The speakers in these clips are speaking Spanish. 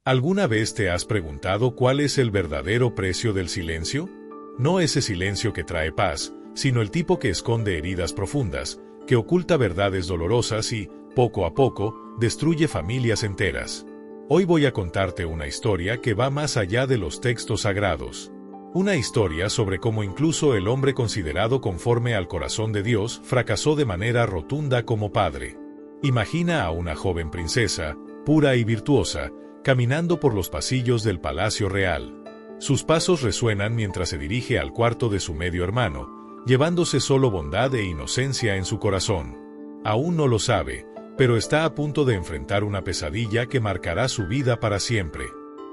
¿Alguna vez te has preguntado cuál es el verdadero precio del silencio? No ese silencio que trae paz, sino el tipo que esconde heridas profundas, que oculta verdades dolorosas y, poco a poco, destruye familias enteras. Hoy voy a contarte una historia que va más allá de los textos sagrados. Una historia sobre cómo incluso el hombre considerado conforme al corazón de Dios fracasó de manera rotunda como padre. Imagina a una joven princesa, pura y virtuosa, caminando por los pasillos del palacio real. Sus pasos resuenan mientras se dirige al cuarto de su medio hermano, llevándose solo bondad e inocencia en su corazón. Aún no lo sabe, pero está a punto de enfrentar una pesadilla que marcará su vida para siempre.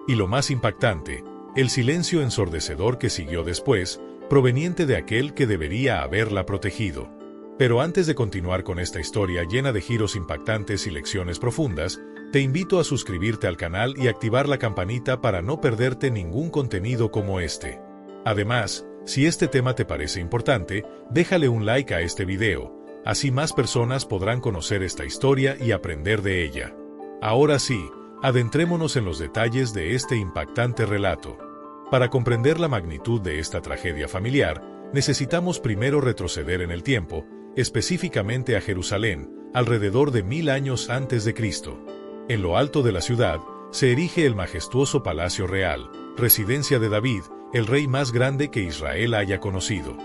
Y lo más impactante, el silencio ensordecedor que siguió después, proveniente de aquel que debería haberla protegido. Pero antes de continuar con esta historia llena de giros impactantes y lecciones profundas, te invito a suscribirte al canal y activar la campanita para no perderte ningún contenido como este. Además, si este tema te parece importante, déjale un like a este video, así más personas podrán conocer esta historia y aprender de ella. Ahora sí, adentrémonos en los detalles de este impactante relato. Para comprender la magnitud de esta tragedia familiar, necesitamos primero retroceder en el tiempo, específicamente a Jerusalén, alrededor de 1000 años antes de Cristo. En lo alto de la ciudad, se erige el majestuoso Palacio Real, residencia de David, el rey más grande que Israel haya conocido.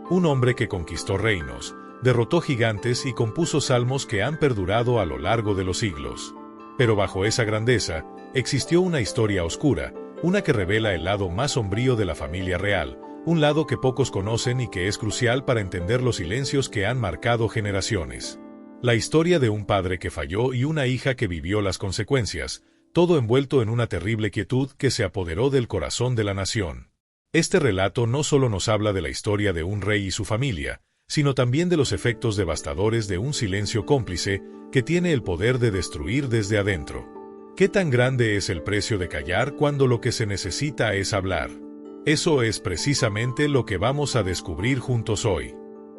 Un hombre que conquistó reinos, derrotó gigantes y compuso salmos que han perdurado a lo largo de los siglos. Pero bajo esa grandeza, existió una historia oscura, una que revela el lado más sombrío de la familia real, un lado que pocos conocen y que es crucial para entender los silencios que han marcado generaciones. La historia de un padre que falló y una hija que vivió las consecuencias, todo envuelto en una terrible quietud que se apoderó del corazón de la nación. Este relato no solo nos habla de la historia de un rey y su familia, sino también de los efectos devastadores de un silencio cómplice que tiene el poder de destruir desde adentro. ¿Qué tan grande es el precio de callar cuando lo que se necesita es hablar? Eso es precisamente lo que vamos a descubrir juntos hoy.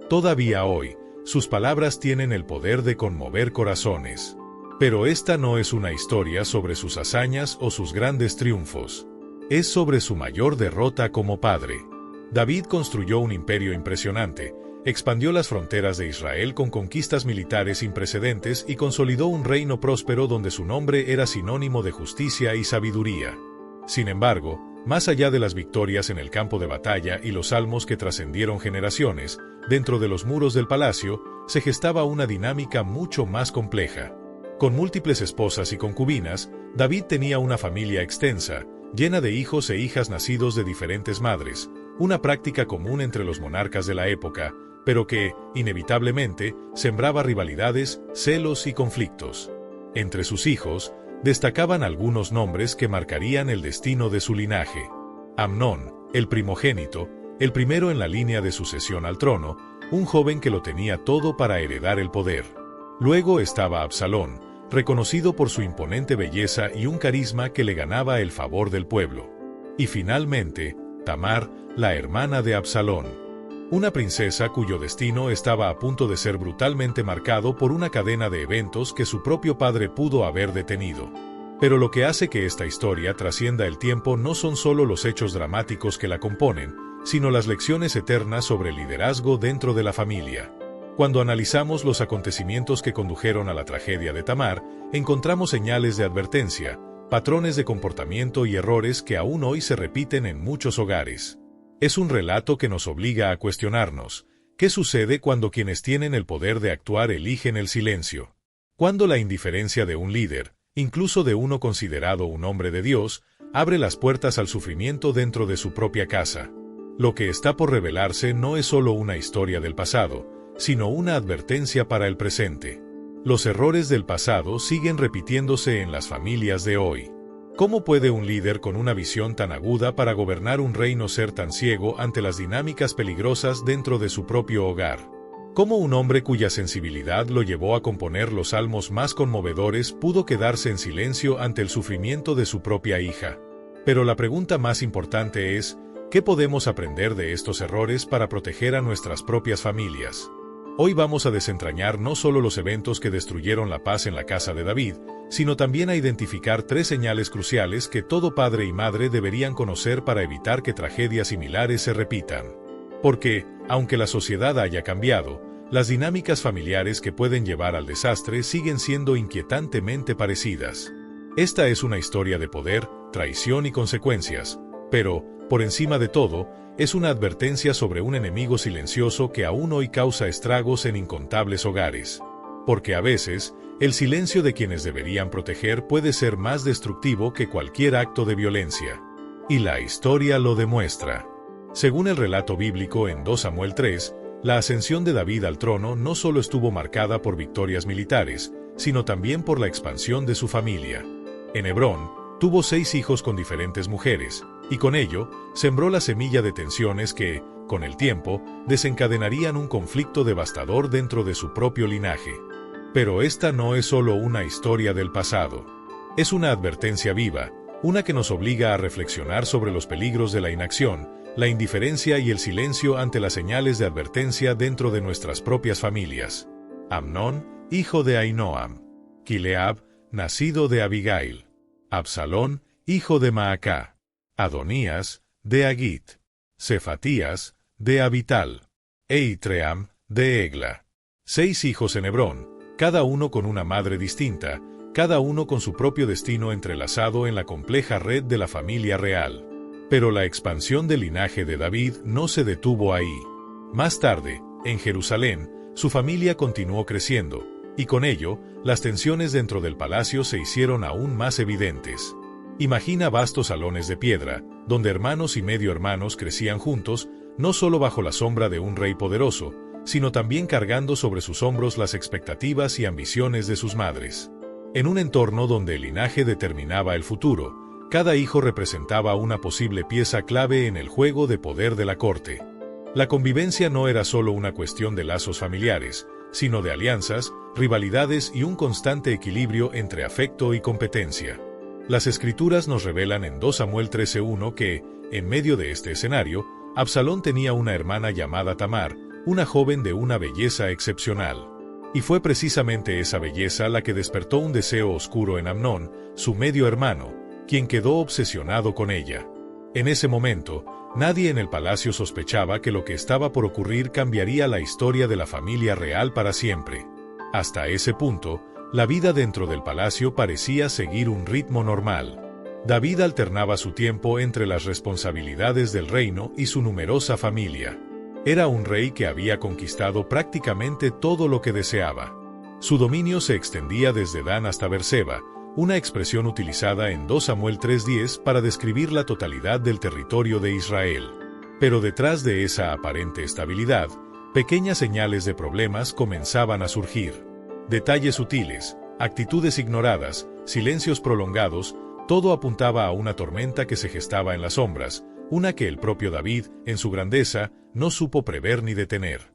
Todavía hoy, sus palabras tienen el poder de conmover corazones. Pero esta no es una historia sobre sus hazañas o sus grandes triunfos. Es sobre su mayor derrota como padre. David construyó un imperio impresionante, expandió las fronteras de Israel con conquistas militares sin precedentes y consolidó un reino próspero donde su nombre era sinónimo de justicia y sabiduría. Sin embargo, más allá de las victorias en el campo de batalla y los salmos que trascendieron generaciones, dentro de los muros del palacio, se gestaba una dinámica mucho más compleja. Con múltiples esposas y concubinas, David tenía una familia extensa, llena de hijos e hijas nacidos de diferentes madres, una práctica común entre los monarcas de la época, pero que, inevitablemente, sembraba rivalidades, celos y conflictos. Entre sus hijos, destacaban algunos nombres que marcarían el destino de su linaje. Amnón, el primogénito, el primero en la línea de sucesión al trono, un joven que lo tenía todo para heredar el poder. Luego estaba Absalón, reconocido por su imponente belleza y un carisma que le ganaba el favor del pueblo. Y finalmente, Tamar, la hermana de Absalón. Una princesa cuyo destino estaba a punto de ser brutalmente marcado por una cadena de eventos que su propio padre pudo haber detenido. Pero lo que hace que esta historia trascienda el tiempo no son solo los hechos dramáticos que la componen, sino las lecciones eternas sobre el liderazgo dentro de la familia. Cuando analizamos los acontecimientos que condujeron a la tragedia de Tamar, encontramos señales de advertencia, patrones de comportamiento y errores que aún hoy se repiten en muchos hogares. Es un relato que nos obliga a cuestionarnos, ¿qué sucede cuando quienes tienen el poder de actuar eligen el silencio? Cuando la indiferencia de un líder, incluso de uno considerado un hombre de Dios, abre las puertas al sufrimiento dentro de su propia casa. Lo que está por revelarse no es solo una historia del pasado, sino una advertencia para el presente. Los errores del pasado siguen repitiéndose en las familias de hoy. ¿Cómo puede un líder con una visión tan aguda para gobernar un reino ser tan ciego ante las dinámicas peligrosas dentro de su propio hogar? ¿Cómo un hombre cuya sensibilidad lo llevó a componer los salmos más conmovedores pudo quedarse en silencio ante el sufrimiento de su propia hija? Pero la pregunta más importante es, ¿qué podemos aprender de estos errores para proteger a nuestras propias familias? Hoy vamos a desentrañar no solo los eventos que destruyeron la paz en la casa de David, sino también a identificar 3 señales cruciales que todo padre y madre deberían conocer para evitar que tragedias similares se repitan. Porque, aunque la sociedad haya cambiado, las dinámicas familiares que pueden llevar al desastre siguen siendo inquietantemente parecidas. Esta es una historia de poder, traición y consecuencias, pero, por encima de todo, es una advertencia sobre un enemigo silencioso que aún hoy causa estragos en incontables hogares. Porque a veces, el silencio de quienes deberían proteger puede ser más destructivo que cualquier acto de violencia. Y la historia lo demuestra. Según el relato bíblico en 2 Samuel 3, la ascensión de David al trono no solo estuvo marcada por victorias militares, sino también por la expansión de su familia. En Hebrón, tuvo 6 hijos con diferentes mujeres, y con ello, sembró la semilla de tensiones que, con el tiempo, desencadenarían un conflicto devastador dentro de su propio linaje. Pero esta no es solo una historia del pasado. Es una advertencia viva, una que nos obliga a reflexionar sobre los peligros de la inacción, la indiferencia y el silencio ante las señales de advertencia dentro de nuestras propias familias. Amnón, hijo de Ahinoam. Kileab, nacido de Abigail. Absalón, hijo de Maacá. Adonías, de Agit. Cefatías, de Abital. Eitream, de Egla. 6 hijos en Hebrón, cada uno con una madre distinta, cada uno con su propio destino entrelazado en la compleja red de la familia real. Pero la expansión del linaje de David no se detuvo ahí. Más tarde, en Jerusalén, su familia continuó creciendo, y con ello, las tensiones dentro del palacio se hicieron aún más evidentes. Imagina vastos salones de piedra, donde hermanos y medio hermanos crecían juntos, no solo bajo la sombra de un rey poderoso, sino también cargando sobre sus hombros las expectativas y ambiciones de sus madres. En un entorno donde el linaje determinaba el futuro, cada hijo representaba una posible pieza clave en el juego de poder de la corte. La convivencia no era solo una cuestión de lazos familiares, sino de alianzas, rivalidades y un constante equilibrio entre afecto y competencia. Las Escrituras nos revelan en 2 Samuel 13:1 que, en medio de este escenario, Absalón tenía una hermana llamada Tamar, una joven de una belleza excepcional. Y fue precisamente esa belleza la que despertó un deseo oscuro en Amnón, su medio hermano, quien quedó obsesionado con ella. En ese momento, nadie en el palacio sospechaba que lo que estaba por ocurrir cambiaría la historia de la familia real para siempre. Hasta ese punto, la vida dentro del palacio parecía seguir un ritmo normal. David alternaba su tiempo entre las responsabilidades del reino y su numerosa familia. Era un rey que había conquistado prácticamente todo lo que deseaba. Su dominio se extendía desde Dan hasta Berseba, una expresión utilizada en 2 Samuel 3:10 para describir la totalidad del territorio de Israel. Pero detrás de esa aparente estabilidad, pequeñas señales de problemas comenzaban a surgir. Detalles sutiles, actitudes ignoradas, silencios prolongados, todo apuntaba a una tormenta que se gestaba en las sombras, una que el propio David, en su grandeza, no supo prever ni detener.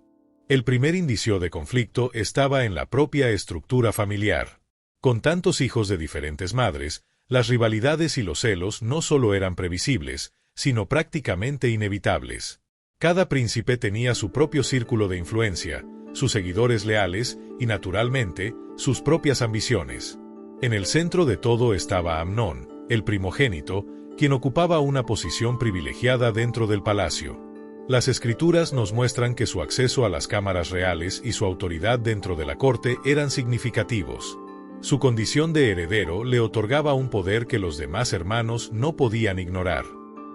El primer indicio de conflicto estaba en la propia estructura familiar. Con tantos hijos de diferentes madres, las rivalidades y los celos no solo eran previsibles, sino prácticamente inevitables. Cada príncipe tenía su propio círculo de influencia, sus seguidores leales y, naturalmente, sus propias ambiciones. En el centro de todo estaba Amnón, el primogénito, quien ocupaba una posición privilegiada dentro del palacio. Las Escrituras nos muestran que su acceso a las cámaras reales y su autoridad dentro de la corte eran significativos. Su condición de heredero le otorgaba un poder que los demás hermanos no podían ignorar.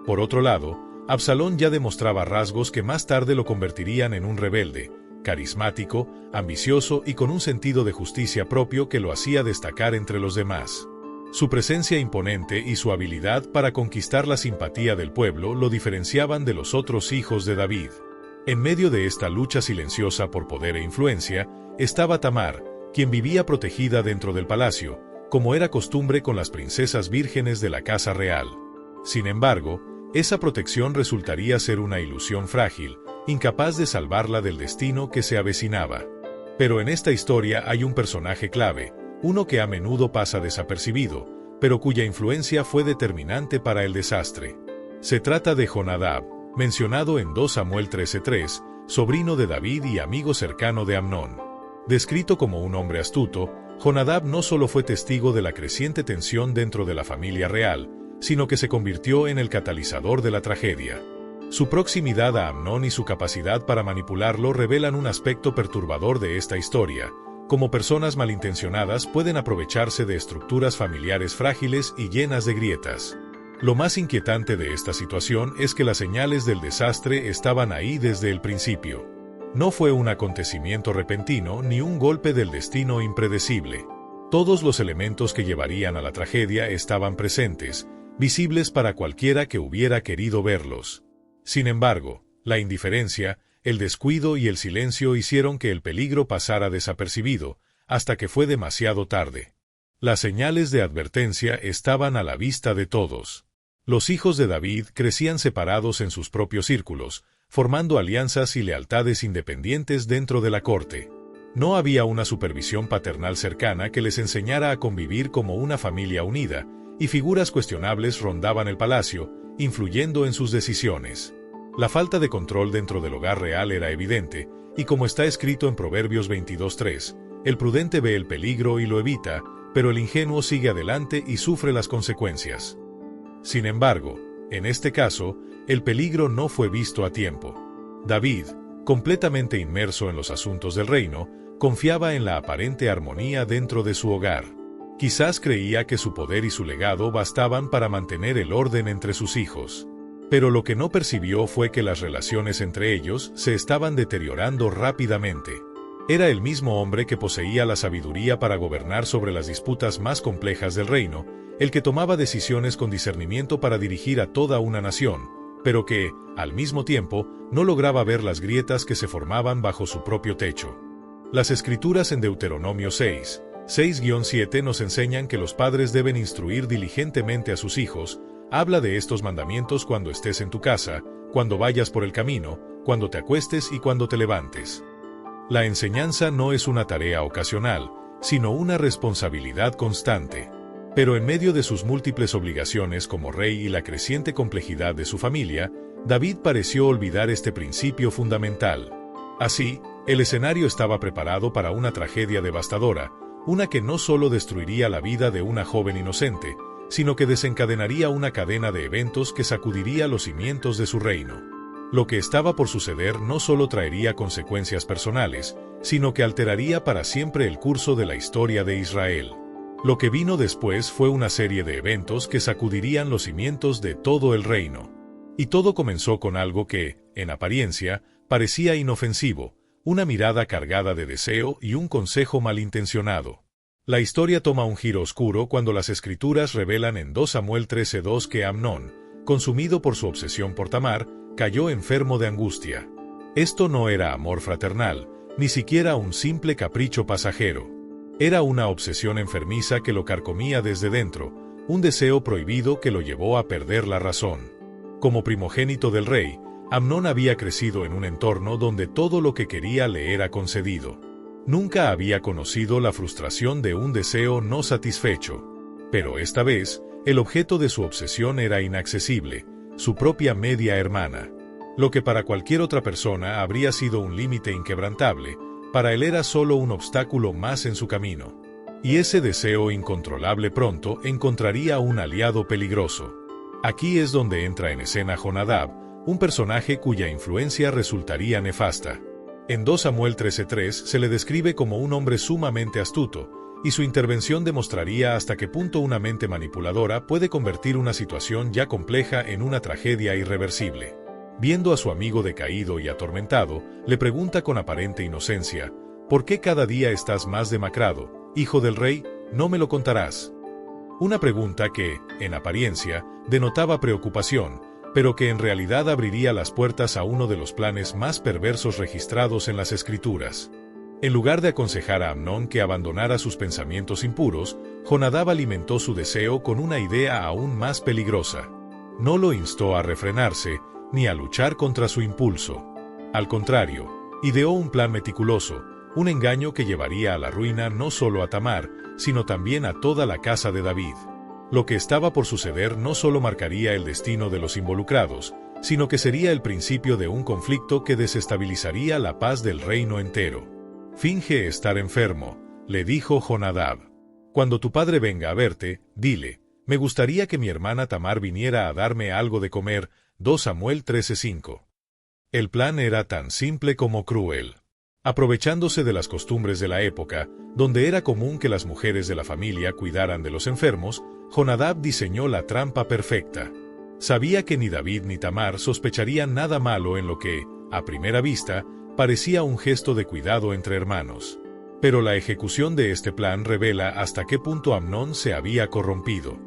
Por otro lado, Absalón ya demostraba rasgos que más tarde lo convertirían en un rebelde, carismático, ambicioso y con un sentido de justicia propio que lo hacía destacar entre los demás. Su presencia imponente y su habilidad para conquistar la simpatía del pueblo lo diferenciaban de los otros hijos de David. En medio de esta lucha silenciosa por poder e influencia, estaba Tamar, quien vivía protegida dentro del palacio, como era costumbre con las princesas vírgenes de la casa real. Sin embargo, esa protección resultaría ser una ilusión frágil, incapaz de salvarla del destino que se avecinaba. Pero en esta historia hay un personaje clave, uno que a menudo pasa desapercibido, pero cuya influencia fue determinante para el desastre. Se trata de Jonadab, mencionado en 2 Samuel 13:3, sobrino de David y amigo cercano de Amnón. Descrito como un hombre astuto, Jonadab no solo fue testigo de la creciente tensión dentro de la familia real, sino que se convirtió en el catalizador de la tragedia. Su proximidad a Amnón y su capacidad para manipularlo revelan un aspecto perturbador de esta historia. Como personas malintencionadas pueden aprovecharse de estructuras familiares frágiles y llenas de grietas. Lo más inquietante de esta situación es que las señales del desastre estaban ahí desde el principio. No fue un acontecimiento repentino ni un golpe del destino impredecible. Todos los elementos que llevarían a la tragedia estaban presentes, visibles para cualquiera que hubiera querido verlos. Sin embargo, la indiferencia, el descuido y el silencio hicieron que el peligro pasara desapercibido, hasta que fue demasiado tarde. Las señales de advertencia estaban a la vista de todos. Los hijos de David crecían separados en sus propios círculos, formando alianzas y lealtades independientes dentro de la corte. No había una supervisión paternal cercana que les enseñara a convivir como una familia unida, y figuras cuestionables rondaban el palacio, influyendo en sus decisiones. La falta de control dentro del hogar real era evidente, y como está escrito en Proverbios 22:3, el prudente ve el peligro y lo evita, pero el ingenuo sigue adelante y sufre las consecuencias. Sin embargo, en este caso, el peligro no fue visto a tiempo. David, completamente inmerso en los asuntos del reino, confiaba en la aparente armonía dentro de su hogar. Quizás creía que su poder y su legado bastaban para mantener el orden entre sus hijos. Pero lo que no percibió fue que las relaciones entre ellos se estaban deteriorando rápidamente. Era el mismo hombre que poseía la sabiduría para gobernar sobre las disputas más complejas del reino, el que tomaba decisiones con discernimiento para dirigir a toda una nación, pero que, al mismo tiempo, no lograba ver las grietas que se formaban bajo su propio techo. Las escrituras en Deuteronomio 6:7 nos enseñan que los padres deben instruir diligentemente a sus hijos. Habla de estos mandamientos cuando estés en tu casa, cuando vayas por el camino, cuando te acuestes y cuando te levantes. La enseñanza no es una tarea ocasional, sino una responsabilidad constante. Pero en medio de sus múltiples obligaciones como rey y la creciente complejidad de su familia, David pareció olvidar este principio fundamental. Así, el escenario estaba preparado para una tragedia devastadora, una que no solo destruiría la vida de una joven inocente, sino que desencadenaría una cadena de eventos que sacudiría los cimientos de su reino. Lo que estaba por suceder no solo traería consecuencias personales, sino que alteraría para siempre el curso de la historia de Israel. Lo que vino después fue una serie de eventos que sacudirían los cimientos de todo el reino. Y todo comenzó con algo que, en apariencia, parecía inofensivo, una mirada cargada de deseo y un consejo malintencionado. La historia toma un giro oscuro cuando las escrituras revelan en 2 Samuel 13:2 que Amnón, consumido por su obsesión por Tamar, cayó enfermo de angustia. Esto no era amor fraternal, ni siquiera un simple capricho pasajero. Era una obsesión enfermiza que lo carcomía desde dentro, un deseo prohibido que lo llevó a perder la razón. Como primogénito del rey, Amnón había crecido en un entorno donde todo lo que quería le era concedido. Nunca había conocido la frustración de un deseo no satisfecho. Pero esta vez, el objeto de su obsesión era inaccesible, su propia media hermana. Lo que para cualquier otra persona habría sido un límite inquebrantable, para él era solo un obstáculo más en su camino. Y ese deseo incontrolable pronto encontraría un aliado peligroso. Aquí es donde entra en escena Jonadab, un personaje cuya influencia resultaría nefasta. En 2 Samuel 13:3 se le describe como un hombre sumamente astuto, y su intervención demostraría hasta qué punto una mente manipuladora puede convertir una situación ya compleja en una tragedia irreversible. Viendo a su amigo decaído y atormentado, le pregunta con aparente inocencia, ¿por qué cada día estás más demacrado, hijo del rey? ¿No me lo contarás? Una pregunta que, en apariencia, denotaba preocupación, pero que en realidad abriría las puertas a uno de los planes más perversos registrados en las Escrituras. En lugar de aconsejar a Amnón que abandonara sus pensamientos impuros, Jonadab alimentó su deseo con una idea aún más peligrosa. No lo instó a refrenarse, ni a luchar contra su impulso. Al contrario, ideó un plan meticuloso, un engaño que llevaría a la ruina no solo a Tamar, sino también a toda la casa de David. Lo que estaba por suceder no solo marcaría el destino de los involucrados, sino que sería el principio de un conflicto que desestabilizaría la paz del reino entero. Finge estar enfermo, le dijo Jonadab. Cuando tu padre venga a verte, dile, me gustaría que mi hermana Tamar viniera a darme algo de comer. 2 Samuel 13:5. El plan era tan simple como cruel. Aprovechándose de las costumbres de la época, donde era común que las mujeres de la familia cuidaran de los enfermos, Jonadab diseñó la trampa perfecta. Sabía que ni David ni Tamar sospecharían nada malo en lo que, a primera vista, parecía un gesto de cuidado entre hermanos. Pero la ejecución de este plan revela hasta qué punto Amnón se había corrompido.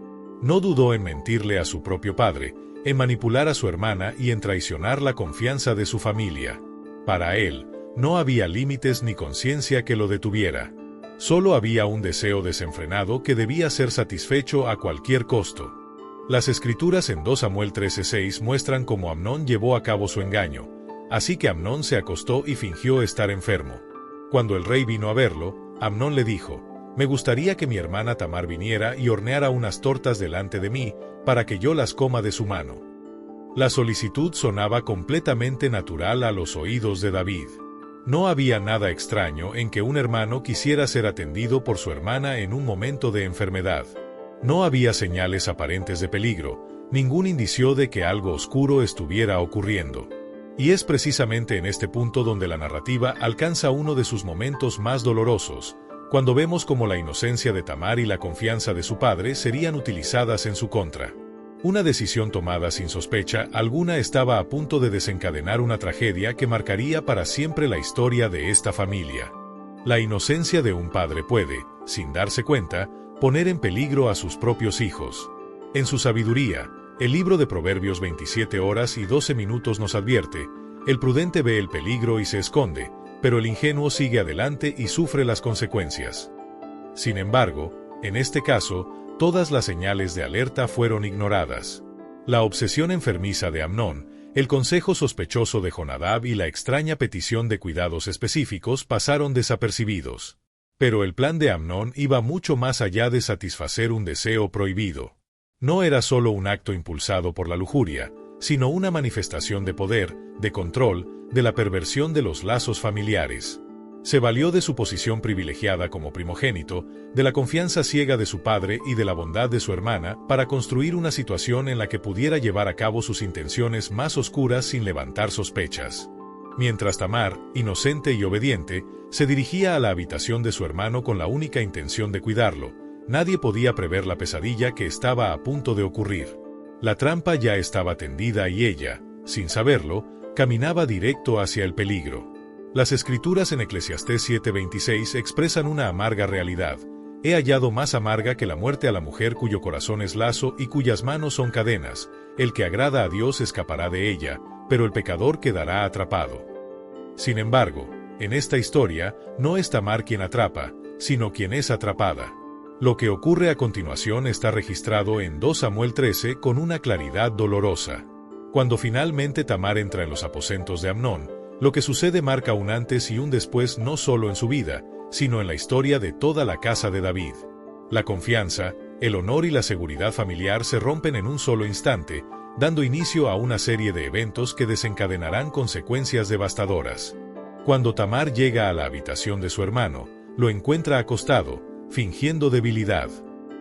No dudó en mentirle a su propio padre, en manipular a su hermana y en traicionar la confianza de su familia. Para él, no había límites ni conciencia que lo detuviera. Solo había un deseo desenfrenado que debía ser satisfecho a cualquier costo. Las escrituras en 2 Samuel 13:6 muestran cómo Amnón llevó a cabo su engaño, así que Amnón se acostó y fingió estar enfermo. Cuando el rey vino a verlo, Amnón le dijo, me gustaría que mi hermana Tamar viniera y horneara unas tortas delante de mí, para que yo las coma de su mano. La solicitud sonaba completamente natural a los oídos de David. No había nada extraño en que un hermano quisiera ser atendido por su hermana en un momento de enfermedad. No había señales aparentes de peligro, ningún indicio de que algo oscuro estuviera ocurriendo. Y es precisamente en este punto donde la narrativa alcanza uno de sus momentos más dolorosos, cuando vemos cómo la inocencia de Tamar y la confianza de su padre serían utilizadas en su contra. Una decisión tomada sin sospecha alguna estaba a punto de desencadenar una tragedia que marcaría para siempre la historia de esta familia. La inocencia de un padre puede, sin darse cuenta, poner en peligro a sus propios hijos. En su sabiduría, el libro de Proverbios 27 horas y 12 minutos nos advierte, el prudente ve el peligro y se esconde, pero el ingenuo sigue adelante y sufre las consecuencias. Sin embargo, en este caso, todas las señales de alerta fueron ignoradas. La obsesión enfermiza de Amnón, el consejo sospechoso de Jonadab y la extraña petición de cuidados específicos pasaron desapercibidos. Pero el plan de Amnón iba mucho más allá de satisfacer un deseo prohibido. No era solo un acto impulsado por la lujuria, sino una manifestación de poder, de control, de la perversión de los lazos familiares. Se valió de su posición privilegiada como primogénito, de la confianza ciega de su padre y de la bondad de su hermana para construir una situación en la que pudiera llevar a cabo sus intenciones más oscuras sin levantar sospechas. Mientras Tamar, inocente y obediente, se dirigía a la habitación de su hermano con la única intención de cuidarlo, nadie podía prever la pesadilla que estaba a punto de ocurrir. La trampa ya estaba tendida y ella, sin saberlo, caminaba directo hacia el peligro. Las escrituras en Eclesiastés 7:26 expresan una amarga realidad. He hallado más amarga que la muerte a la mujer cuyo corazón es lazo y cuyas manos son cadenas. El que agrada a Dios escapará de ella, pero el pecador quedará atrapado. Sin embargo, en esta historia, no es Tamar quien atrapa, sino quien es atrapada. Lo que ocurre a continuación está registrado en 2 Samuel 13 con una claridad dolorosa. Cuando finalmente Tamar entra en los aposentos de Amnón, lo que sucede marca un antes y un después no solo en su vida, sino en la historia de toda la casa de David. La confianza, el honor y la seguridad familiar se rompen en un solo instante, dando inicio a una serie de eventos que desencadenarán consecuencias devastadoras. Cuando Tamar llega a la habitación de su hermano, lo encuentra acostado, fingiendo debilidad.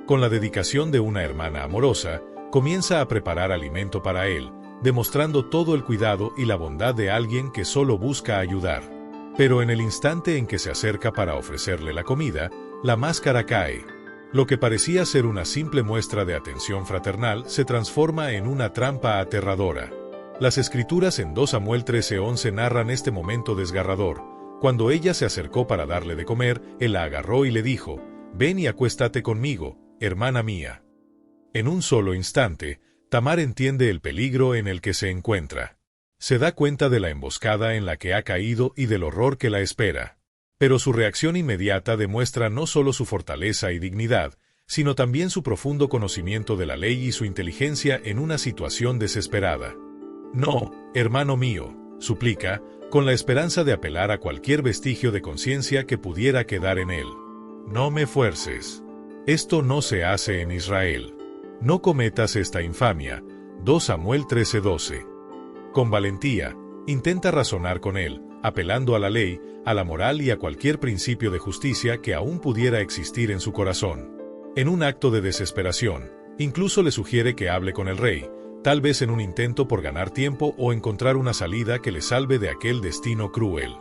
Con la dedicación de una hermana amorosa, comienza a preparar alimento para él, demostrando todo el cuidado y la bondad de alguien que solo busca ayudar. Pero en el instante en que se acerca para ofrecerle la comida, la máscara cae. Lo que parecía ser una simple muestra de atención fraternal se transforma en una trampa aterradora. Las escrituras en 2 Samuel 13:11 narran este momento desgarrador. Cuando ella se acercó para darle de comer, él la agarró y le dijo, «Ven y acuéstate conmigo, hermana mía». En un solo instante, Tamar entiende el peligro en el que se encuentra. Se da cuenta de la emboscada en la que ha caído y del horror que la espera. Pero su reacción inmediata demuestra no solo su fortaleza y dignidad, sino también su profundo conocimiento de la ley y su inteligencia en una situación desesperada. «No, hermano mío», suplica, con la esperanza de apelar a cualquier vestigio de conciencia que pudiera quedar en él. «No me fuerces. Esto no se hace en Israel. No cometas esta infamia». 2 Samuel 13:12. Con valentía, intenta razonar con él, apelando a la ley, a la moral y a cualquier principio de justicia que aún pudiera existir en su corazón. En un acto de desesperación, incluso le sugiere que hable con el rey, tal vez en un intento por ganar tiempo o encontrar una salida que le salve de aquel destino cruel.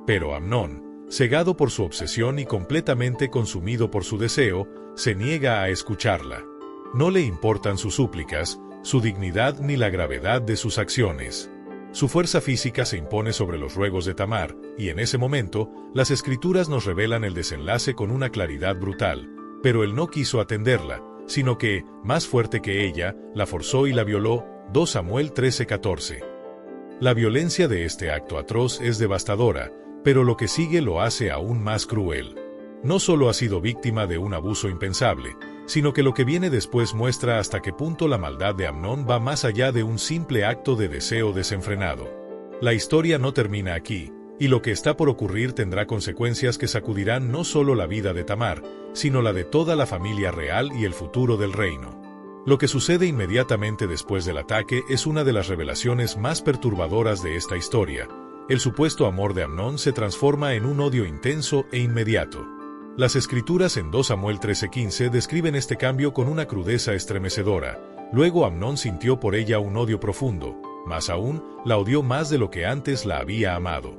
Pero Amnón, cegado por su obsesión y completamente consumido por su deseo, se niega a escucharla. No le importan sus súplicas, su dignidad ni la gravedad de sus acciones. Su fuerza física se impone sobre los ruegos de Tamar, y en ese momento, las Escrituras nos revelan el desenlace con una claridad brutal, pero él no quiso atenderla, sino que, más fuerte que ella, la forzó y la violó. 2 Samuel 13:14. La violencia de este acto atroz es devastadora, pero lo que sigue lo hace aún más cruel. No solo ha sido víctima de un abuso impensable, sino que lo que viene después muestra hasta qué punto la maldad de Amnón va más allá de un simple acto de deseo desenfrenado. La historia no termina aquí, y lo que está por ocurrir tendrá consecuencias que sacudirán no solo la vida de Tamar, sino la de toda la familia real y el futuro del reino. Lo que sucede inmediatamente después del ataque es una de las revelaciones más perturbadoras de esta historia. El supuesto amor de Amnón se transforma en un odio intenso e inmediato. Las Escrituras en 2 Samuel 13:15 describen este cambio con una crudeza estremecedora. Luego Amnón sintió por ella un odio profundo, más aún, la odió más de lo que antes la había amado.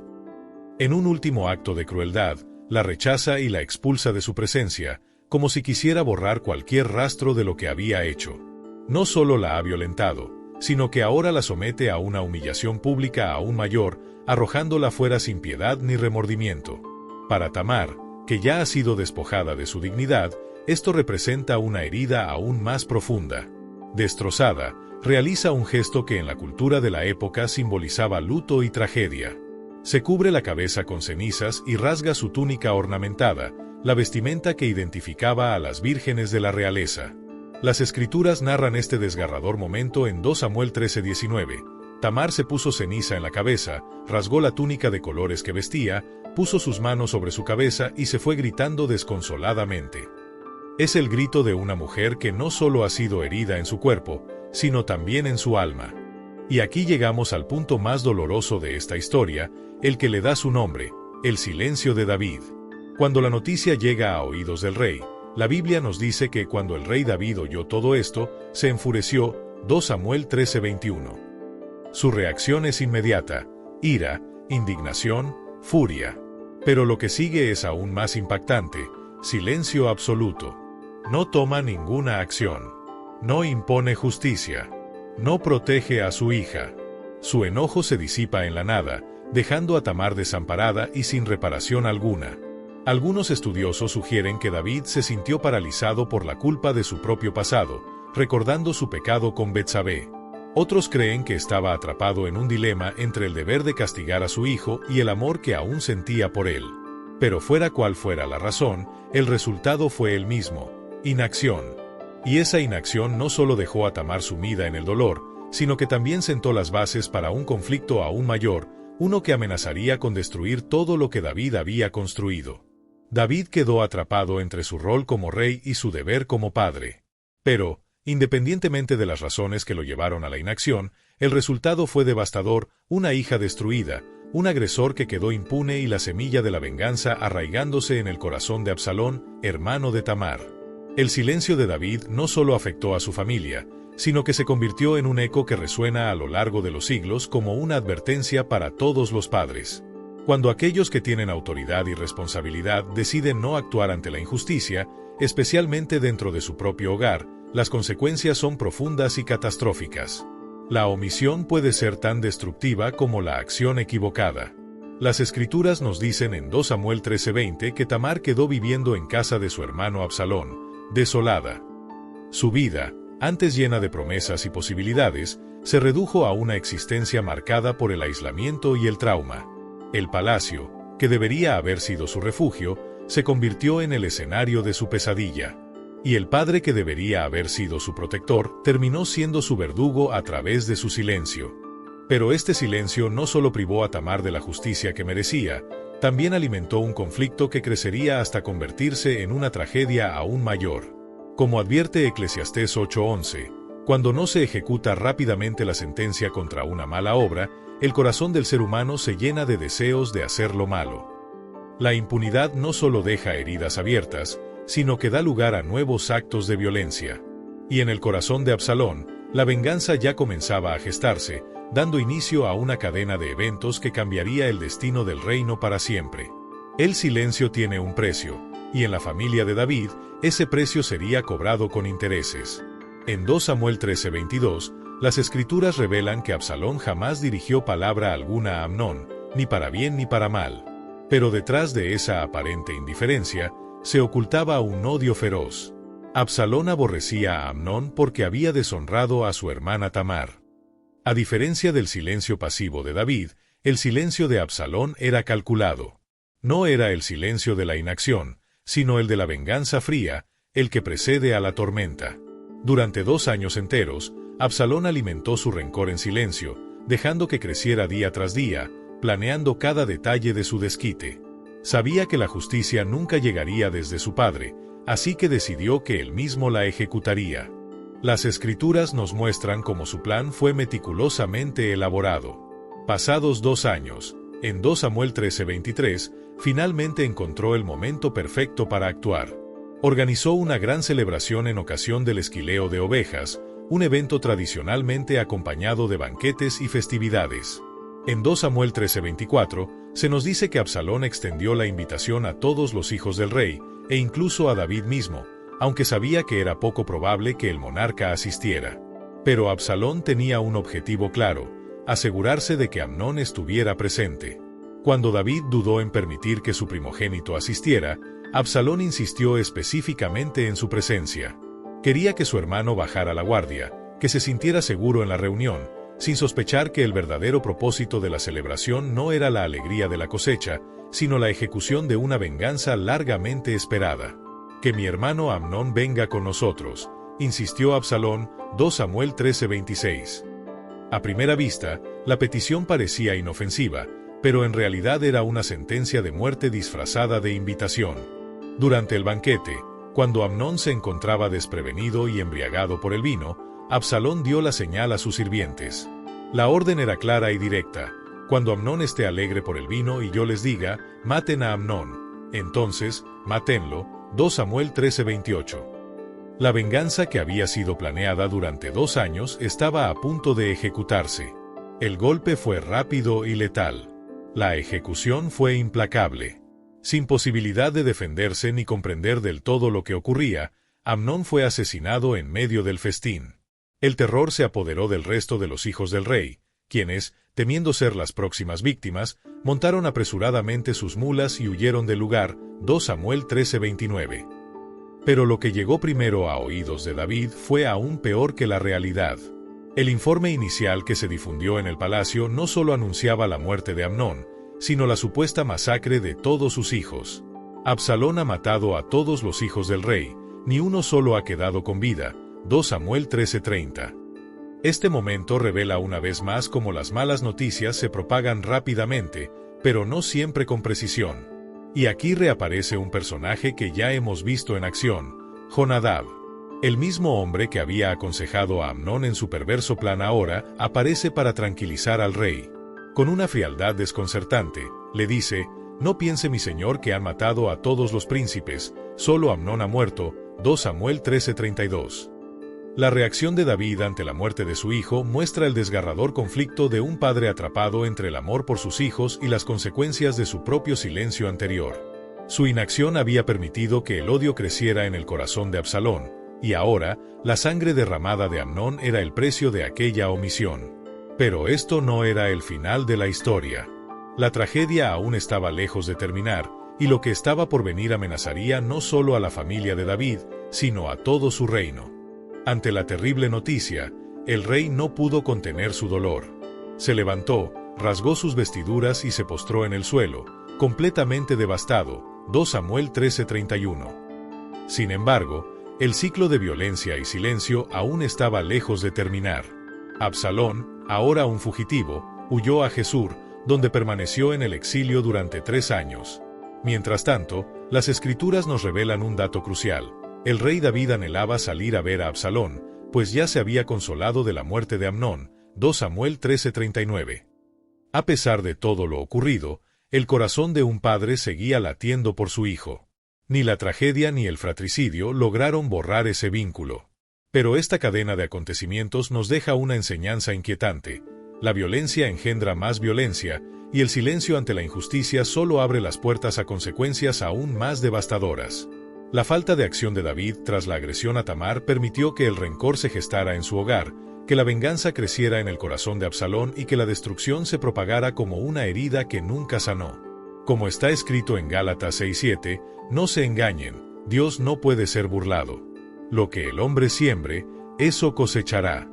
En un último acto de crueldad, la rechaza y la expulsa de su presencia, como si quisiera borrar cualquier rastro de lo que había hecho. No solo la ha violentado, sino que ahora la somete a una humillación pública aún mayor, arrojándola fuera sin piedad ni remordimiento. Para Tamar, que ya ha sido despojada de su dignidad, esto representa una herida aún más profunda. Destrozada, realiza un gesto que en la cultura de la época simbolizaba luto y tragedia. Se cubre la cabeza con cenizas y rasga su túnica ornamentada, la vestimenta que identificaba a las vírgenes de la realeza. Las Escrituras narran este desgarrador momento en 2 Samuel 13:19. Tamar se puso ceniza en la cabeza, rasgó la túnica de colores que vestía, puso sus manos sobre su cabeza y se fue gritando desconsoladamente. Es el grito de una mujer que no solo ha sido herida en su cuerpo, sino también en su alma. Y aquí llegamos al punto más doloroso de esta historia, el que le da su nombre, el silencio de David. Cuando la noticia llega a oídos del rey, la Biblia nos dice que cuando el rey David oyó todo esto, se enfureció. 2 Samuel 13:21. Su reacción es inmediata: ira, indignación, furia. Pero lo que sigue es aún más impactante: silencio absoluto. No toma ninguna acción. No impone justicia. No protege a su hija. Su enojo se disipa en la nada, dejando a Tamar desamparada y sin reparación alguna. Algunos estudiosos sugieren que David se sintió paralizado por la culpa de su propio pasado, recordando su pecado con Betsabé. Otros creen que estaba atrapado en un dilema entre el deber de castigar a su hijo y el amor que aún sentía por él. Pero fuera cual fuera la razón, el resultado fue el mismo: inacción. Y esa inacción no solo dejó a Tamar sumida en el dolor, sino que también sentó las bases para un conflicto aún mayor, uno que amenazaría con destruir todo lo que David había construido. David quedó atrapado entre su rol como rey y su deber como padre. Pero, independientemente de las razones que lo llevaron a la inacción, el resultado fue devastador: una hija destruida, un agresor que quedó impune y la semilla de la venganza arraigándose en el corazón de Absalón, hermano de Tamar. El silencio de David no solo afectó a su familia, sino que se convirtió en un eco que resuena a lo largo de los siglos como una advertencia para todos los padres. Cuando aquellos que tienen autoridad y responsabilidad deciden no actuar ante la injusticia, especialmente dentro de su propio hogar, las consecuencias son profundas y catastróficas. La omisión puede ser tan destructiva como la acción equivocada. Las Escrituras nos dicen en 2 Samuel 13:20 que Tamar quedó viviendo en casa de su hermano Absalón, desolada. Su vida, antes llena de promesas y posibilidades, se redujo a una existencia marcada por el aislamiento y el trauma. El palacio, que debería haber sido su refugio, se convirtió en el escenario de su pesadilla. Y el padre que debería haber sido su protector, terminó siendo su verdugo a través de su silencio. Pero este silencio no solo privó a Tamar de la justicia que merecía, también alimentó un conflicto que crecería hasta convertirse en una tragedia aún mayor. Como advierte Eclesiastés 8:11, Cuando no se ejecuta rápidamente la sentencia contra una mala obra, el corazón del ser humano se llena de deseos de hacer lo malo. La impunidad no solo deja heridas abiertas, sino que da lugar a nuevos actos de violencia. Y en el corazón de Absalón, la venganza ya comenzaba a gestarse, dando inicio a una cadena de eventos que cambiaría el destino del reino para siempre. El silencio tiene un precio, y en la familia de David, ese precio sería cobrado con intereses. En 2 Samuel 13:22, las Escrituras revelan que Absalón jamás dirigió palabra alguna a Amnón, ni para bien ni para mal. Pero detrás de esa aparente indiferencia, se ocultaba un odio feroz. Absalón aborrecía a Amnón porque había deshonrado a su hermana Tamar. A diferencia del silencio pasivo de David, el silencio de Absalón era calculado. No era el silencio de la inacción, sino el de la venganza fría, el que precede a la tormenta. Durante 2 años enteros, Absalón alimentó su rencor en silencio, dejando que creciera día tras día, planeando cada detalle de su desquite. Sabía que la justicia nunca llegaría desde su padre, así que decidió que él mismo la ejecutaría. Las Escrituras nos muestran cómo su plan fue meticulosamente elaborado. Pasados 2 años, en 2 Samuel 13:23, finalmente encontró el momento perfecto para actuar. Organizó una gran celebración en ocasión del esquileo de ovejas, un evento tradicionalmente acompañado de banquetes y festividades. En 2 Samuel 13:24, se nos dice que Absalón extendió la invitación a todos los hijos del rey, e incluso a David mismo, aunque sabía que era poco probable que el monarca asistiera. Pero Absalón tenía un objetivo claro: asegurarse de que Amnón estuviera presente. Cuando David dudó en permitir que su primogénito asistiera, Absalón insistió específicamente en su presencia. Quería que su hermano bajara la guardia, que se sintiera seguro en la reunión, sin sospechar que el verdadero propósito de la celebración no era la alegría de la cosecha, sino la ejecución de una venganza largamente esperada. «Que mi hermano Amnón venga con nosotros», insistió Absalón, 2 Samuel 13:26. A primera vista, la petición parecía inofensiva, pero en realidad era una sentencia de muerte disfrazada de invitación. Durante el banquete, cuando Amnón se encontraba desprevenido y embriagado por el vino, Absalón dio la señal a sus sirvientes. La orden era clara y directa: cuando Amnón esté alegre por el vino y yo les diga, maten a Amnón, entonces, mátenlo. 2 Samuel 13:28. La venganza que había sido planeada durante 2 años estaba a punto de ejecutarse. El golpe fue rápido y letal. La ejecución fue implacable. Sin posibilidad de defenderse ni comprender del todo lo que ocurría, Amnón fue asesinado en medio del festín. El terror se apoderó del resto de los hijos del rey, quienes, temiendo ser las próximas víctimas, montaron apresuradamente sus mulas y huyeron del lugar. 2 Samuel 13:29. Pero lo que llegó primero a oídos de David fue aún peor que la realidad. El informe inicial que se difundió en el palacio no solo anunciaba la muerte de Amnón, sino la supuesta masacre de todos sus hijos. Absalón ha matado a todos los hijos del rey, ni uno solo ha quedado con vida. 2 Samuel 13:30. Este momento revela una vez más cómo las malas noticias se propagan rápidamente, pero no siempre con precisión. Y aquí reaparece un personaje que ya hemos visto en acción: Jonadab. El mismo hombre que había aconsejado a Amnón en su perverso plan ahora aparece para tranquilizar al rey. Con una frialdad desconcertante, le dice: «No piense mi señor que han matado a todos los príncipes, solo Amnón ha muerto». 2 Samuel 13:32. La reacción de David ante la muerte de su hijo muestra el desgarrador conflicto de un padre atrapado entre el amor por sus hijos y las consecuencias de su propio silencio anterior. Su inacción había permitido que el odio creciera en el corazón de Absalón, y ahora, la sangre derramada de Amnón era el precio de aquella omisión. Pero esto no era el final de la historia. La tragedia aún estaba lejos de terminar, y lo que estaba por venir amenazaría no solo a la familia de David, sino a todo su reino. Ante la terrible noticia, el rey no pudo contener su dolor. Se levantó, rasgó sus vestiduras y se postró en el suelo, completamente devastado. 2 Samuel 13:31. Sin embargo, el ciclo de violencia y silencio aún estaba lejos de terminar. Absalón, ahora un fugitivo, huyó a Gesur, donde permaneció en el exilio durante 3 años. Mientras tanto, las Escrituras nos revelan un dato crucial: el rey David anhelaba salir a ver a Absalón, pues ya se había consolado de la muerte de Amnón, 2 Samuel 13:39. A pesar de todo lo ocurrido, el corazón de un padre seguía latiendo por su hijo. Ni la tragedia ni el fratricidio lograron borrar ese vínculo. Pero esta cadena de acontecimientos nos deja una enseñanza inquietante. La violencia engendra más violencia, y el silencio ante la injusticia solo abre las puertas a consecuencias aún más devastadoras. La falta de acción de David tras la agresión a Tamar permitió que el rencor se gestara en su hogar, que la venganza creciera en el corazón de Absalón y que la destrucción se propagara como una herida que nunca sanó. Como está escrito en Gálatas 6:7, no se engañen, Dios no puede ser burlado. Lo que el hombre siembre, eso cosechará.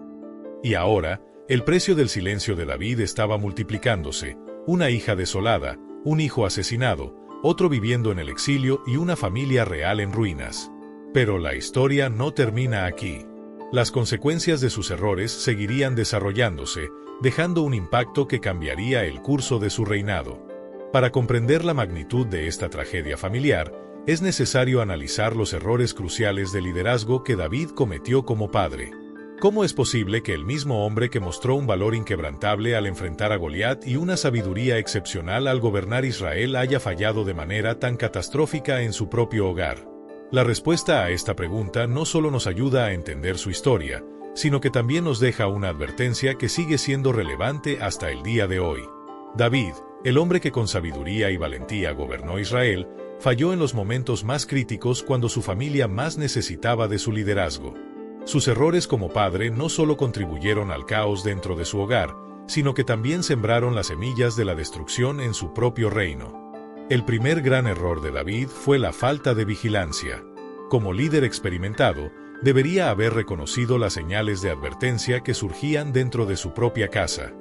Y ahora, el precio del silencio de David estaba multiplicándose: una hija desolada, un hijo asesinado, otro viviendo en el exilio y una familia real en ruinas. Pero la historia no termina aquí. Las consecuencias de sus errores seguirían desarrollándose, dejando un impacto que cambiaría el curso de su reinado. Para comprender la magnitud de esta tragedia familiar, es necesario analizar los errores cruciales de liderazgo que David cometió como padre. ¿Cómo es posible que el mismo hombre que mostró un valor inquebrantable al enfrentar a Goliat y una sabiduría excepcional al gobernar Israel haya fallado de manera tan catastrófica en su propio hogar? La respuesta a esta pregunta no solo nos ayuda a entender su historia, sino que también nos deja una advertencia que sigue siendo relevante hasta el día de hoy. David, el hombre que con sabiduría y valentía gobernó Israel, falló en los momentos más críticos cuando su familia más necesitaba de su liderazgo. Sus errores como padre no solo contribuyeron al caos dentro de su hogar, sino que también sembraron las semillas de la destrucción en su propio reino. El primer gran error de David fue la falta de vigilancia. Como líder experimentado, debería haber reconocido las señales de advertencia que surgían dentro de su propia casa.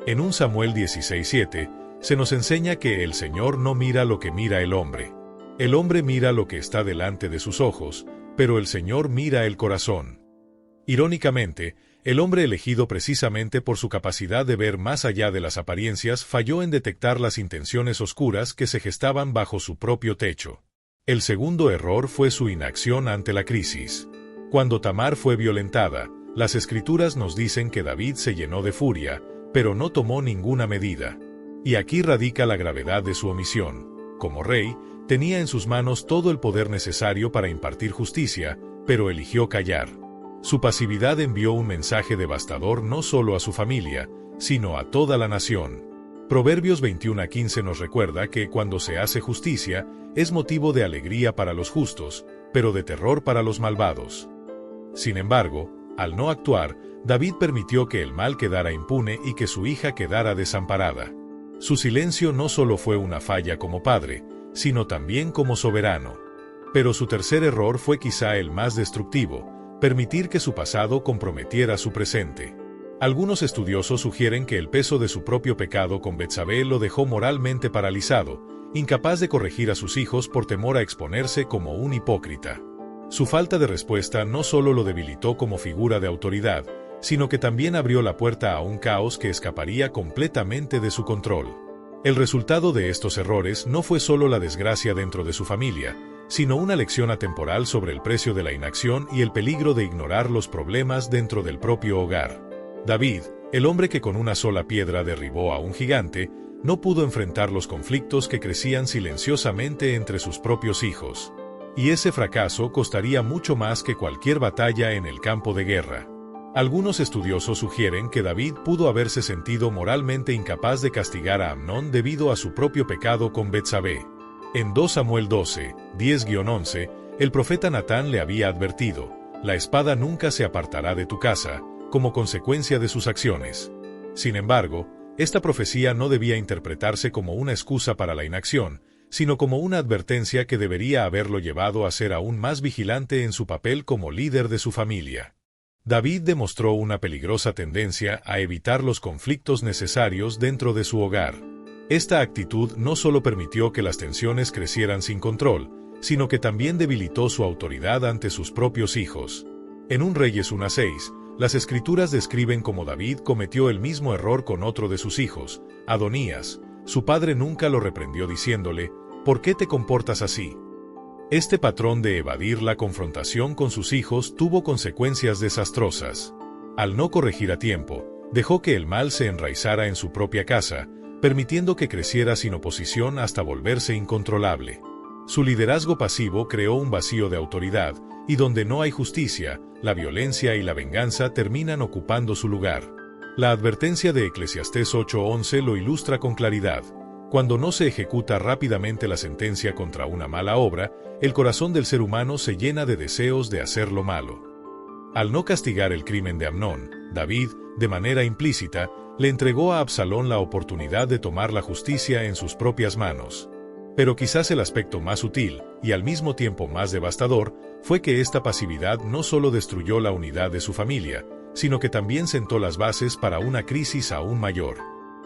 En 1 Samuel 16:7, se nos enseña que el Señor no mira lo que mira el hombre. El hombre mira lo que está delante de sus ojos, pero el Señor mira el corazón. Irónicamente, el hombre elegido precisamente por su capacidad de ver más allá de las apariencias falló en detectar las intenciones oscuras que se gestaban bajo su propio techo. El segundo error fue su inacción ante la crisis. Cuando Tamar fue violentada, las Escrituras nos dicen que David se llenó de furia, pero no tomó ninguna medida. Y aquí radica la gravedad de su omisión. Como rey, tenía en sus manos todo el poder necesario para impartir justicia, pero eligió callar. Su pasividad envió un mensaje devastador no solo a su familia, sino a toda la nación. Proverbios 21:15 nos recuerda que cuando se hace justicia, es motivo de alegría para los justos, pero de terror para los malvados. Sin embargo, al no actuar, David permitió que el mal quedara impune y que su hija quedara desamparada. Su silencio no solo fue una falla como padre, sino también como soberano. Pero su tercer error fue quizá el más destructivo: permitir que su pasado comprometiera su presente. Algunos estudiosos sugieren que el peso de su propio pecado con Betsabé lo dejó moralmente paralizado, incapaz de corregir a sus hijos por temor a exponerse como un hipócrita. Su falta de respuesta no solo lo debilitó como figura de autoridad, sino que también abrió la puerta a un caos que escaparía completamente de su control. El resultado de estos errores no fue solo la desgracia dentro de su familia, sino una lección atemporal sobre el precio de la inacción y el peligro de ignorar los problemas dentro del propio hogar. David, el hombre que con una sola piedra derribó a un gigante, no pudo enfrentar los conflictos que crecían silenciosamente entre sus propios hijos. Y ese fracaso costaría mucho más que cualquier batalla en el campo de guerra. Algunos estudiosos sugieren que David pudo haberse sentido moralmente incapaz de castigar a Amnón debido a su propio pecado con Betsabé. En 2 Samuel 12, 10-11, el profeta Natán le había advertido: la espada nunca se apartará de tu casa, como consecuencia de sus acciones. Sin embargo, esta profecía no debía interpretarse como una excusa para la inacción, sino como una advertencia que debería haberlo llevado a ser aún más vigilante en su papel como líder de su familia. David demostró una peligrosa tendencia a evitar los conflictos necesarios dentro de su hogar. Esta actitud no solo permitió que las tensiones crecieran sin control, sino que también debilitó su autoridad ante sus propios hijos. En 1 Reyes 1:6, las Escrituras describen cómo David cometió el mismo error con otro de sus hijos, Adonías. Su padre nunca lo reprendió diciéndole: ¿por qué te comportas así? Este patrón de evadir la confrontación con sus hijos tuvo consecuencias desastrosas. Al no corregir a tiempo, dejó que el mal se enraizara en su propia casa, permitiendo que creciera sin oposición hasta volverse incontrolable. Su liderazgo pasivo creó un vacío de autoridad, y donde no hay justicia, la violencia y la venganza terminan ocupando su lugar. La advertencia de Eclesiastés 8:11 lo ilustra con claridad. Cuando no se ejecuta rápidamente la sentencia contra una mala obra, el corazón del ser humano se llena de deseos de hacer lo malo. Al no castigar el crimen de Amnón, David, de manera implícita, le entregó a Absalón la oportunidad de tomar la justicia en sus propias manos. Pero quizás el aspecto más sutil, y al mismo tiempo más devastador, fue que esta pasividad no solo destruyó la unidad de su familia, sino que también sentó las bases para una crisis aún mayor.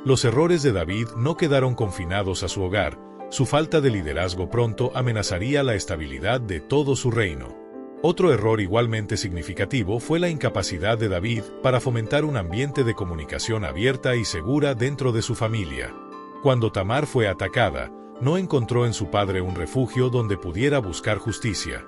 Los errores de David no quedaron confinados a su hogar, su falta de liderazgo pronto amenazaría la estabilidad de todo su reino. Otro error igualmente significativo fue la incapacidad de David para fomentar un ambiente de comunicación abierta y segura dentro de su familia. Cuando Tamar fue atacada, no encontró en su padre un refugio donde pudiera buscar justicia.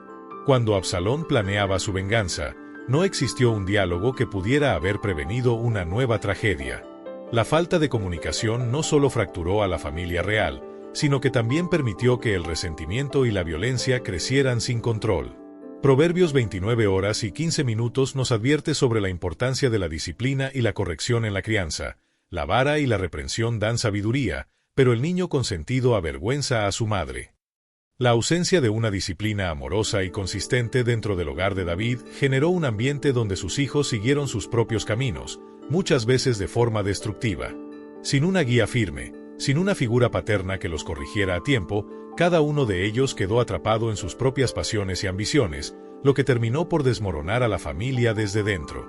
Cuando Absalón planeaba su venganza, no existió un diálogo que pudiera haber prevenido una nueva tragedia. La falta de comunicación no solo fracturó a la familia real, sino que también permitió que el resentimiento y la violencia crecieran sin control. Proverbios 29:15 nos advierte sobre la importancia de la disciplina y la corrección en la crianza. La vara y la reprensión dan sabiduría, pero el niño consentido avergüenza a su madre. La ausencia de una disciplina amorosa y consistente dentro del hogar de David generó un ambiente donde sus hijos siguieron sus propios caminos, muchas veces de forma destructiva. Sin una guía firme, sin una figura paterna que los corrigiera a tiempo, cada uno de ellos quedó atrapado en sus propias pasiones y ambiciones, lo que terminó por desmoronar a la familia desde dentro.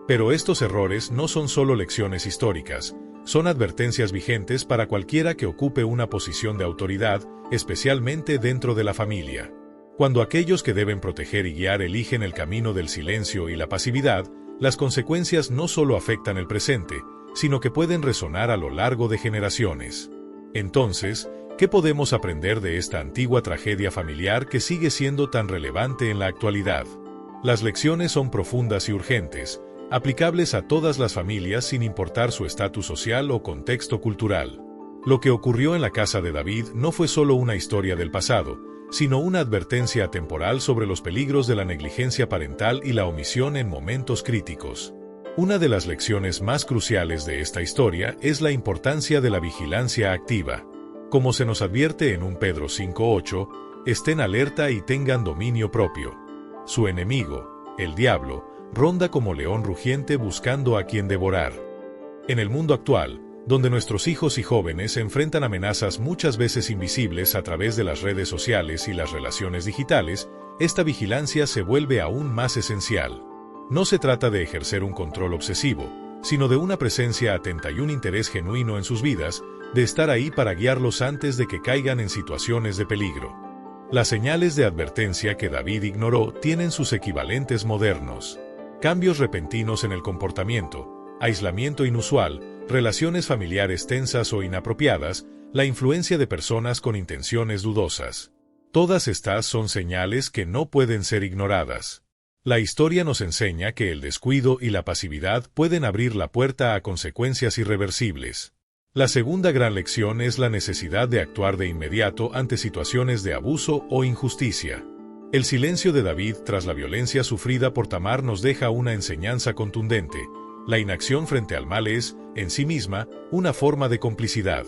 Pero estos errores no son solo lecciones históricas, son advertencias vigentes para cualquiera que ocupe una posición de autoridad, especialmente dentro de la familia. Cuando aquellos que deben proteger y guiar eligen el camino del silencio y la pasividad, las consecuencias no solo afectan el presente, sino que pueden resonar a lo largo de generaciones. Entonces, ¿qué podemos aprender de esta antigua tragedia familiar que sigue siendo tan relevante en la actualidad? Las lecciones son profundas y urgentes, aplicables a todas las familias sin importar su estatus social o contexto cultural. Lo que ocurrió en la casa de David no fue solo una historia del pasado, sino una advertencia atemporal sobre los peligros de la negligencia parental y la omisión en momentos críticos. Una de las lecciones más cruciales de esta historia es la importancia de la vigilancia activa. Como se nos advierte en 1 Pedro 5:8, estén alerta y tengan dominio propio. Su enemigo, el diablo, ronda como león rugiente buscando a quien devorar. En el mundo actual, donde nuestros hijos y jóvenes enfrentan amenazas muchas veces invisibles a través de las redes sociales y las relaciones digitales, esta vigilancia se vuelve aún más esencial. No se trata de ejercer un control obsesivo, sino de una presencia atenta y un interés genuino en sus vidas, de estar ahí para guiarlos antes de que caigan en situaciones de peligro. Las señales de advertencia que David ignoró tienen sus equivalentes modernos. Cambios repentinos en el comportamiento, aislamiento inusual, relaciones familiares tensas o inapropiadas, la influencia de personas con intenciones dudosas. Todas estas son señales que no pueden ser ignoradas. La historia nos enseña que el descuido y la pasividad pueden abrir la puerta a consecuencias irreversibles. La segunda gran lección es la necesidad de actuar de inmediato ante situaciones de abuso o injusticia. El silencio de David tras la violencia sufrida por Tamar nos deja una enseñanza contundente. La inacción frente al mal es, en sí misma, una forma de complicidad.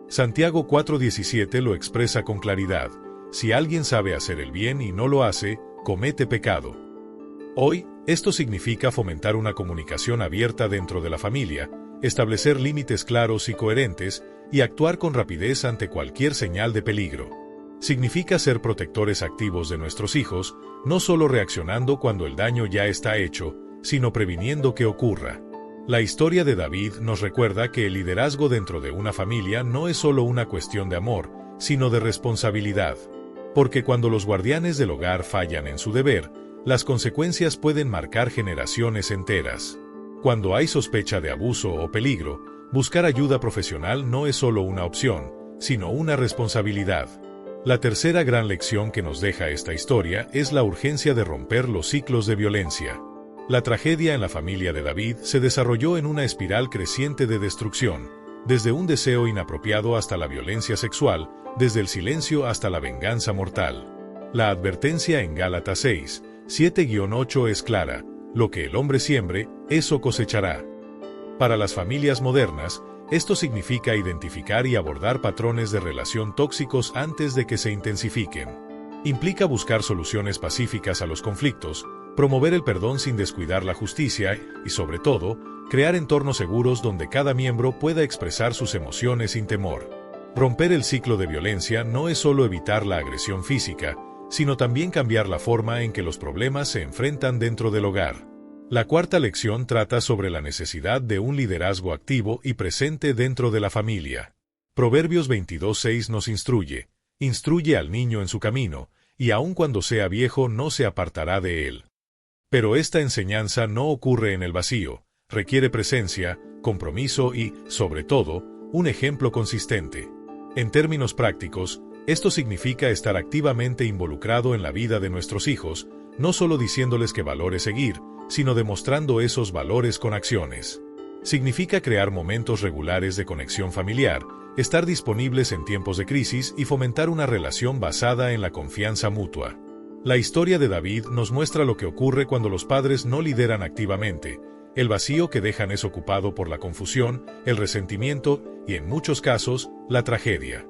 Santiago 4:17 lo expresa con claridad. Si alguien sabe hacer el bien y no lo hace, comete pecado. Hoy, esto significa fomentar una comunicación abierta dentro de la familia, establecer límites claros y coherentes, y actuar con rapidez ante cualquier señal de peligro. Significa ser protectores activos de nuestros hijos, no solo reaccionando cuando el daño ya está hecho, sino previniendo que ocurra. La historia de David nos recuerda que el liderazgo dentro de una familia no es solo una cuestión de amor, sino de responsabilidad. Porque cuando los guardianes del hogar fallan en su deber, las consecuencias pueden marcar generaciones enteras. Cuando hay sospecha de abuso o peligro, buscar ayuda profesional no es solo una opción, sino una responsabilidad. La tercera gran lección que nos deja esta historia es la urgencia de romper los ciclos de violencia. La tragedia en la familia de David se desarrolló en una espiral creciente de destrucción, desde un deseo inapropiado hasta la violencia sexual, desde el silencio hasta la venganza mortal. La advertencia en Gálatas 6, 7-8 es clara: lo que el hombre siembre, eso cosechará. Para las familias modernas, esto significa identificar y abordar patrones de relación tóxicos antes de que se intensifiquen. Implica buscar soluciones pacíficas a los conflictos, promover el perdón sin descuidar la justicia y, sobre todo, crear entornos seguros donde cada miembro pueda expresar sus emociones sin temor. Romper el ciclo de violencia no es solo evitar la agresión física, sino también cambiar la forma en que los problemas se enfrentan dentro del hogar. La cuarta lección trata sobre la necesidad de un liderazgo activo y presente dentro de la familia. Proverbios 22:6 nos instruye: instruye al niño en su camino, y aun cuando sea viejo no se apartará de él. Pero esta enseñanza no ocurre en el vacío, requiere presencia, compromiso y, sobre todo, un ejemplo consistente. En términos prácticos, esto significa estar activamente involucrado en la vida de nuestros hijos, no solo diciéndoles qué valores seguir, sino demostrando esos valores con acciones. Significa crear momentos regulares de conexión familiar, estar disponibles en tiempos de crisis y fomentar una relación basada en la confianza mutua. La historia de David nos muestra lo que ocurre cuando los padres no lideran activamente. El vacío que dejan es ocupado por la confusión, el resentimiento y, en muchos casos, la tragedia.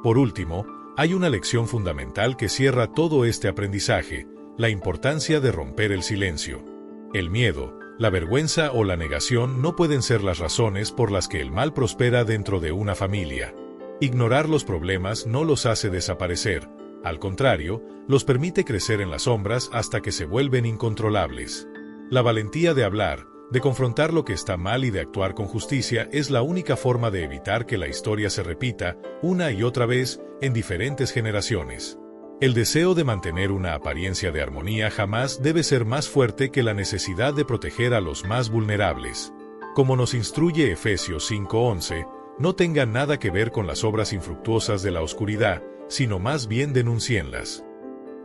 Por último, hay una lección fundamental que cierra todo este aprendizaje: la importancia de romper el silencio. El miedo, la vergüenza o la negación no pueden ser las razones por las que el mal prospera dentro de una familia. Ignorar los problemas no los hace desaparecer, al contrario, los permite crecer en las sombras hasta que se vuelven incontrolables. La valentía de hablar, de confrontar lo que está mal y de actuar con justicia es la única forma de evitar que la historia se repita una y otra vez en diferentes generaciones. El deseo de mantener una apariencia de armonía jamás debe ser más fuerte que la necesidad de proteger a los más vulnerables. Como nos instruye Efesios 5:11, no tengan nada que ver con las obras infructuosas de la oscuridad, sino más bien denúncienlas.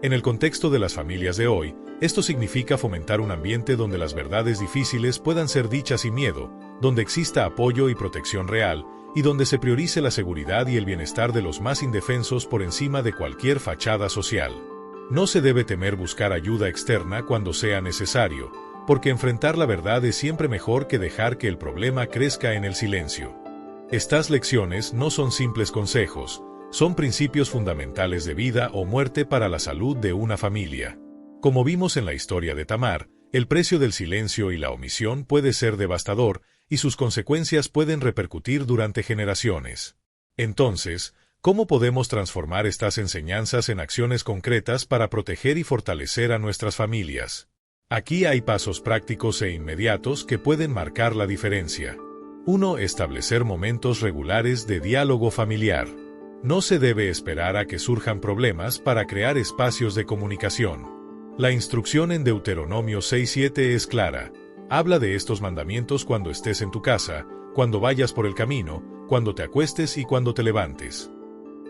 En el contexto de las familias de hoy, esto significa fomentar un ambiente donde las verdades difíciles puedan ser dichas sin miedo, donde exista apoyo y protección real, y donde se priorice la seguridad y el bienestar de los más indefensos por encima de cualquier fachada social. No se debe temer buscar ayuda externa cuando sea necesario, porque enfrentar la verdad es siempre mejor que dejar que el problema crezca en el silencio. Estas lecciones no son simples consejos, son principios fundamentales de vida o muerte para la salud de una familia. Como vimos en la historia de Tamar, el precio del silencio y la omisión puede ser devastador, y sus consecuencias pueden repercutir durante generaciones. Entonces, ¿cómo podemos transformar estas enseñanzas en acciones concretas para proteger y fortalecer a nuestras familias? Aquí hay pasos prácticos e inmediatos que pueden marcar la diferencia. 1. Establecer momentos regulares de diálogo familiar. No se debe esperar a que surjan problemas para crear espacios de comunicación. La instrucción en Deuteronomio 6:7 es clara: habla de estos mandamientos cuando estés en tu casa, cuando vayas por el camino, cuando te acuestes y cuando te levantes.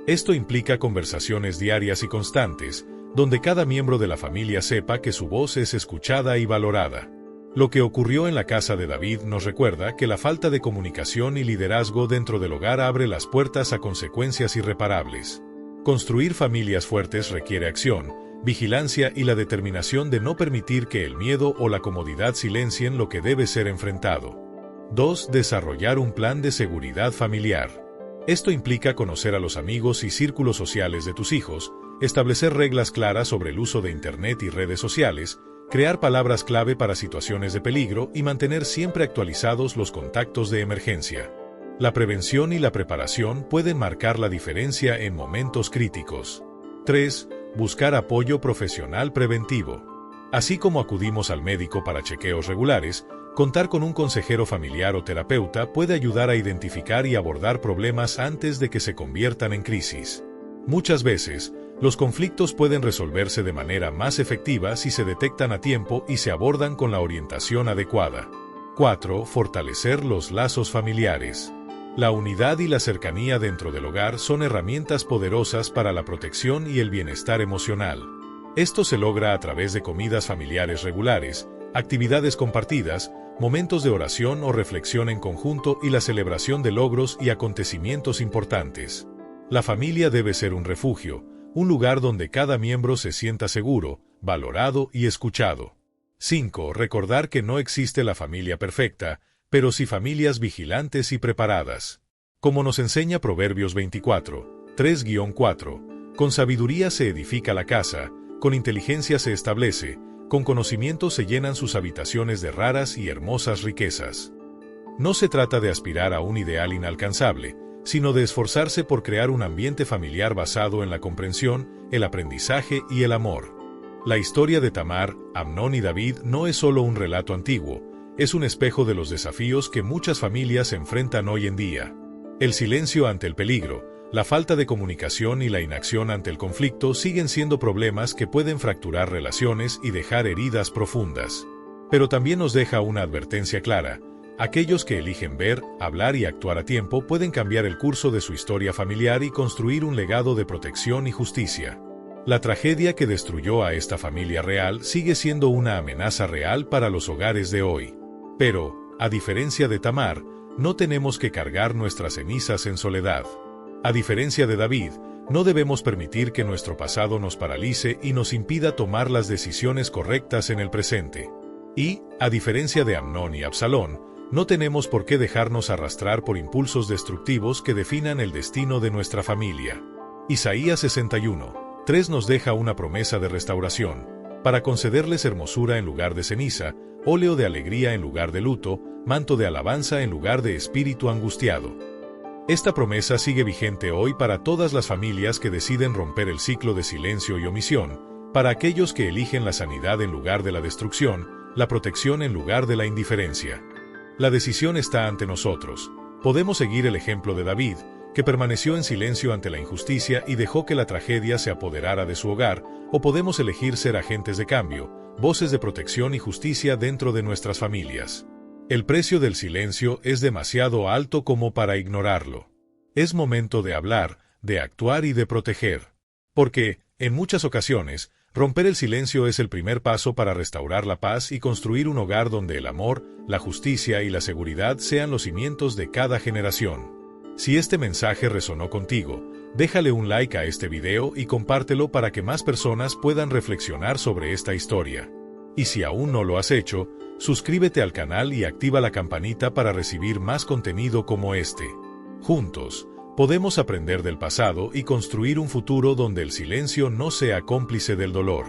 Esto implica conversaciones diarias y constantes, donde cada miembro de la familia sepa que su voz es escuchada y valorada. Lo que ocurrió en la casa de David nos recuerda que la falta de comunicación y liderazgo dentro del hogar abre las puertas a consecuencias irreparables. Construir familias fuertes requiere acción, vigilancia y la determinación de no permitir que el miedo o la comodidad silencien lo que debe ser enfrentado. 2. Desarrollar un plan de seguridad familiar. Esto implica conocer a los amigos y círculos sociales de tus hijos, establecer reglas claras sobre el uso de Internet y redes sociales, crear palabras clave para situaciones de peligro y mantener siempre actualizados los contactos de emergencia. La prevención y la preparación pueden marcar la diferencia en momentos críticos. 3. Buscar apoyo profesional preventivo. Así como acudimos al médico para chequeos regulares, contar con un consejero familiar o terapeuta puede ayudar a identificar y abordar problemas antes de que se conviertan en crisis. Muchas veces, los conflictos pueden resolverse de manera más efectiva si se detectan a tiempo y se abordan con la orientación adecuada. 4. Fortalecer los lazos familiares. La unidad y la cercanía dentro del hogar son herramientas poderosas para la protección y el bienestar emocional. Esto se logra a través de comidas familiares regulares, actividades compartidas, momentos de oración o reflexión en conjunto y la celebración de logros y acontecimientos importantes. La familia debe ser un refugio, un lugar donde cada miembro se sienta seguro, valorado y escuchado. 5. Recordar que no existe la familia perfecta, pero sí familias vigilantes y preparadas. Como nos enseña Proverbios 24, 3-4, con sabiduría se edifica la casa, con inteligencia se establece, con conocimiento se llenan sus habitaciones de raras y hermosas riquezas. No se trata de aspirar a un ideal inalcanzable, sino de esforzarse por crear un ambiente familiar basado en la comprensión, el aprendizaje y el amor. La historia de Tamar, Amnón y David no es solo un relato antiguo, es un espejo de los desafíos que muchas familias enfrentan hoy en día. El silencio ante el peligro, la falta de comunicación y la inacción ante el conflicto siguen siendo problemas que pueden fracturar relaciones y dejar heridas profundas. Pero también nos deja una advertencia clara: aquellos que eligen ver, hablar y actuar a tiempo pueden cambiar el curso de su historia familiar y construir un legado de protección y justicia. La tragedia que destruyó a esta familia real sigue siendo una amenaza real para los hogares de hoy. Pero, a diferencia de Tamar, no tenemos que cargar nuestras cenizas en soledad. A diferencia de David, no debemos permitir que nuestro pasado nos paralice y nos impida tomar las decisiones correctas en el presente. Y, a diferencia de Amnón y Absalón, no tenemos por qué dejarnos arrastrar por impulsos destructivos que definan el destino de nuestra familia. Isaías 61, 3 nos deja una promesa de restauración, para concederles hermosura en lugar de ceniza, óleo de alegría en lugar de luto, manto de alabanza en lugar de espíritu angustiado. Esta promesa sigue vigente hoy para todas las familias que deciden romper el ciclo de silencio y omisión, para aquellos que eligen la sanidad en lugar de la destrucción, la protección en lugar de la indiferencia. La decisión está ante nosotros. Podemos seguir el ejemplo de David, que permaneció en silencio ante la injusticia y dejó que la tragedia se apoderara de su hogar, o podemos elegir ser agentes de cambio, voces de protección y justicia dentro de nuestras familias. El precio del silencio es demasiado alto como para ignorarlo. Es momento de hablar, de actuar y de proteger. Porque, en muchas ocasiones, romper el silencio es el primer paso para restaurar la paz y construir un hogar donde el amor, la justicia y la seguridad sean los cimientos de cada generación. Si este mensaje resonó contigo, déjale un like a este video y compártelo para que más personas puedan reflexionar sobre esta historia. Y si aún no lo has hecho, suscríbete al canal y activa la campanita para recibir más contenido como este. Juntos, podemos aprender del pasado y construir un futuro donde el silencio no sea cómplice del dolor.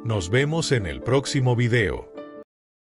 Nos vemos en el próximo video.